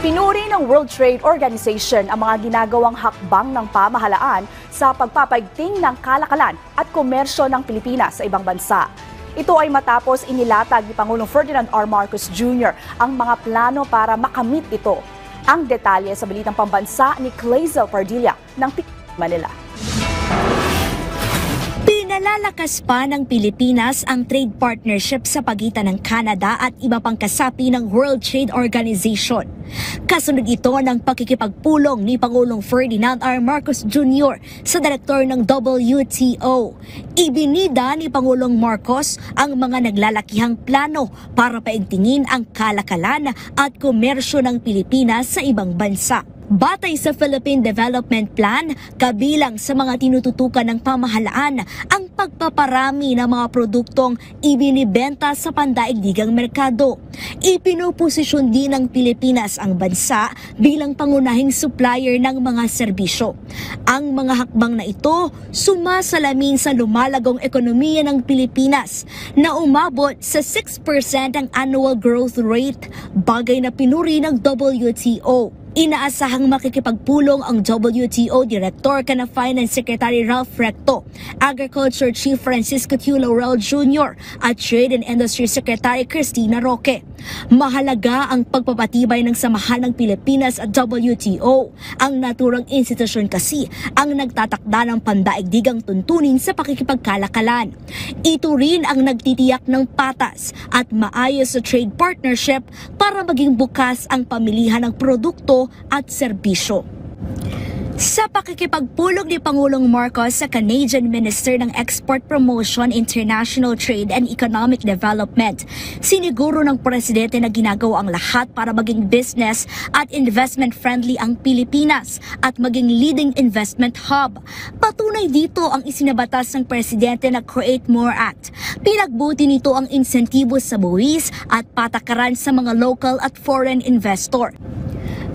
Pinuri ng World Trade Organization ang mga ginagawang hakbang ng pamahalaan sa pagpapaigting ng kalakalan at komersyo ng Pilipinas sa ibang bansa. Ito ay matapos inilatag ni Pangulong Ferdinand R. Marcos Jr. ang mga plano para makamit ito. Ang detalye sa Balitang Pambansa ni Clazel Pardilla ng Manila. Pinalalakas pa ng Pilipinas ang trade partnership sa pagitan ng Canada at iba pang kasapi ng World Trade Organization. Kasunod ito ng pakikipagpulong ni Pangulong Ferdinand R. Marcos Jr. sa direktor ng WTO. Ibinida ni Pangulong Marcos ang mga naglalakihang plano para paigtingin ang kalakalan at komersyo ng Pilipinas sa ibang bansa. Batay sa Philippine Development Plan, kabilang sa mga tinututukan ng pamahalaan ang pagpaparami ng mga produktong ibinibenta sa pandaigdigang merkado. Ipinuposisyon din ng Pilipinas ang bansa bilang pangunahing supplier ng mga serbisyo. Ang mga hakbang na ito sumasalamin sa lumalagong ekonomiya ng Pilipinas na umabot sa 6% ang annual growth rate, bagay na pinuri ng WTO. Inaasahang makikipagpulong ang WTO Director kana Finance Secretary Ralph Recto, Agriculture Chief Francisco Q. Laurel Jr. at Trade and Industry Secretary Cristina Roque. Mahalaga ang pagpapatibay ng samahan ng Pilipinas at WTO. Ang naturang institusyon kasi ang nagtatakda ng pandaigdigang tuntunin sa pakikipagkalakalan. Ito rin ang nagtitiyak ng patas at maayos sa trade partnership para maging bukas ang pamilihan ng produkto at serbisyo. Sa pakikipagpulong ni Pangulong Marcos sa Canadian Minister ng Export Promotion, International Trade and Economic Development, siniguro ng Presidente na ginagawa ang lahat para maging business at investment friendly ang Pilipinas at maging leading investment hub. Patunay dito ang isinabatas ng Presidente na Create More Act. Pinagbuti nito ang insentibo sa buwis at patakaran sa mga local at foreign investor.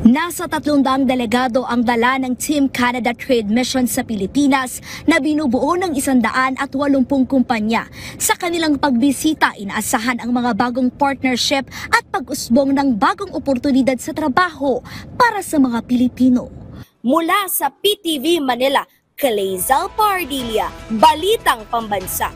Nasa 300 delegado ang dala ng Team Canada Trade Mission sa Pilipinas na binubuo ng 180 kumpanya. Sa kanilang pagbisita, inaasahan ang mga bagong partnership at pag-usbong ng bagong oportunidad sa trabaho para sa mga Pilipino. Mula sa PTV Manila, Clazel Pardilla, Balitang Pambansa.